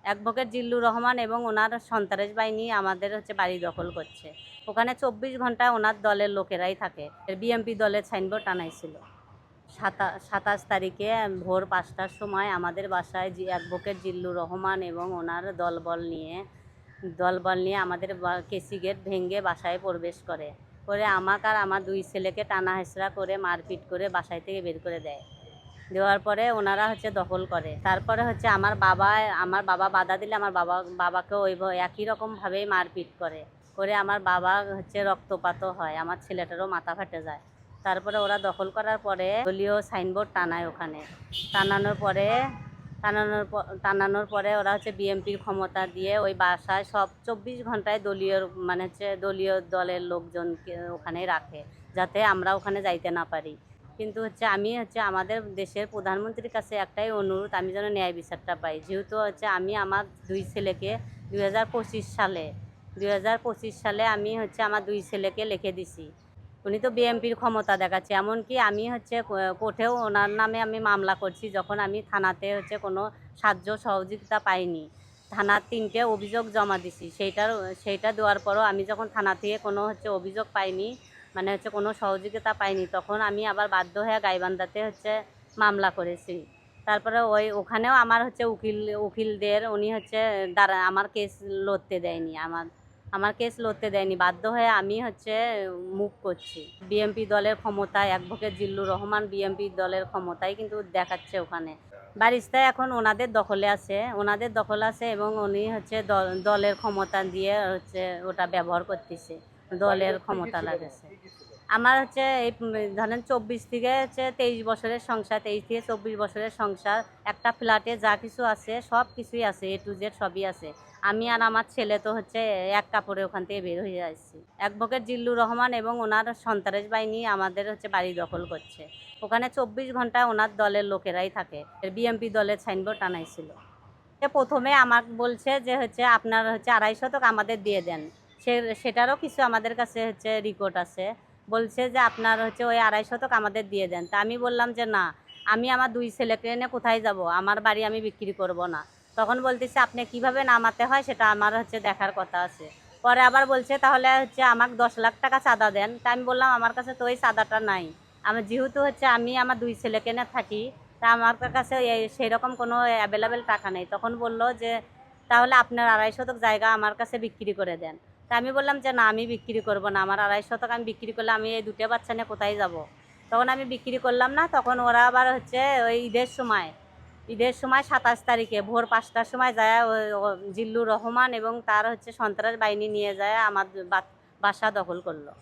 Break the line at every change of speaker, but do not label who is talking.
Advocate Zillur Rahman এবং ওনার সন্ত্রাস বাহিনী আমাদের বাড়ি দখল করছে। ওখানে 24 ঘন্টা ওনার দলের লোকেরাই থাকে। বিএমপি দলের সাইনবোর্ড টানাইছিল। 27 তারিখে ভোর 5টার সময় আমাদের বাসায় অ্যাডভোকেট জিল্লুর রহমান এবং ওনার দলবল নিয়ে আমাদের কেসি গেট ভেঙে বাসায় প্রবেশ করে আমাকে আর আমার 2 ছেলেকে টানা হেঁচড়া করে মারপিট করে বাসায় থেকে বের করে দেওয়ার পরে ওনারা দখল করে। তারপরে আমার বাবা বাধা দিলে আমার বাবাকে ওই একই রকমভাবেই মারপিট করে আমার বাবা রক্তপাতও হয়, আমার ছেলেটারও মাথা ফেটে যায়। তারপরে ওরা দখল করার পরে দলীয় সাইনবোর্ড টানায় ওখানে। টানানোর পরে ওরা বিএমপির ক্ষমতা দিয়ে ওই বাসায় সব 24 ঘন্টায় দলীয় দলের লোকজনকে ওখানে রাখে, যাতে আমরা ওখানে যাইতে না পারি। কিন্তু আমি আমাদের দেশের প্রধানমন্ত্রীর কাছে একটাই অনুরোধ, আমি যেন ন্যায় বিচারটা পাই। যেহেতু আমি আমার 2 ছেলেকে 2025 সালে আমি আমার 2 ছেলেকে লিখে দিছি। উনি তো বিএমপির ক্ষমতা দেখাচ্ছে, এমনকি আমি কোর্টেও ওনার নামে আমি মামলা করছি, যখন আমি থানাতে কোনো সাহায্য সহযোগিতা পাইনি। থানার 3টে অভিযোগ জমা দিছি, সেইটা দেওয়ার পরও আমি যখন থানা থেকে কোনো অভিযোগ পাইনি, মানে কোনো সহযোগিতা পাইনি, তখন আমি আবার বাধ্য হয়ে গাইবান্ধাতে মামলা করেছি। তারপরে ওখানেও আমার উকিলদের উনি আমার কেস লড়তে দেয়নি, আমার কেস লড়তে দেয়নি। বাধ্য হয়ে আমি মুভ করছি। বিএমপি দলের ক্ষমতায়, অ্যাডভোকেট জিল্লুর রহমান বিএমপি দলের ক্ষমতায় কিন্তু দেখাচ্ছে ওখানে। বারিস্তা এখন ওনাদের দখলে আছে এবং উনি দলের ক্ষমতা দিয়ে ওটা ব্যবহার করতেছে, দলের ক্ষমতা লাগেছে। আমার এই ধরেন 24 থেকে 23 বছরের সংসার, 23 থেকে 24 বছরের সংসার। একটা ফ্ল্যাটে যা কিছু আছে সব কিছুই আছে, A to Z সবই আছে। আমি আর আমার ছেলে তো এক কাপড়ে ওখান থেকে বের হয়ে আসছি। অ্যাডভোকেট জিল্লুর রহমান এবং ওনার সন্ত্রাস বাহিনী আমাদের বাড়ি দখল করছে। ওখানে 24 ঘন্টা ওনার দলের লোকেরাই থাকে। বিএমপি দলের সাইনবোর্ড টানাইছিল। প্রথমে আমাকে বলছে যে আপনার 2.5 শতক আমাদের দিয়ে দেন। সেটারও কিছু আমাদের কাছে রেকর্ড আছে। বলছে যে আপনার ওই 2.5 শতক আমাদের দিয়ে দেন। তা আমি বললাম যে না, আমি আমার 2 ছেলেকে নিয়ে কোথায় যাব, আমার বাড়ি আমি বিক্রি করব না। তখন বলতেছে আপনি কিভাবে নামাতে হয় সেটা আমার দেখার কথা আছে। পরে আবার বলছে তাহলে আমাকে 10 লাখ টাকা চাঁদা দেন। তা আমি বললাম আমার কাছে তো ওই চাঁদাটা নাই। আমার যেহেতু আমি আমার 2 ছেলেকে নিয়ে থাকি, তা আমার কাছে সেরকম কোনো অ্যাভেলেবেল টাকা নেই। তখন বললো যে তাহলে আপনার 2.5 শতক জায়গা আমার কাছে বিক্রি করে দেন। তা আমি বললাম যে না, আমি বিক্রি করব না, আমার 2.5 শতক আমি বিক্রি করলে আমি এই 2টা বাচ্চা নিয়ে কোথায় যাব। তখন আমি বিক্রি করলাম না। তখন ওরা আবার ওই ঈদের সময় 27 তারিখে ভোর 5টার সময় যায় জিল্লুর রহমান এবং তার সন্ত্রাস বাহিনী নিয়ে যায় আমার বাসা দখল করলো।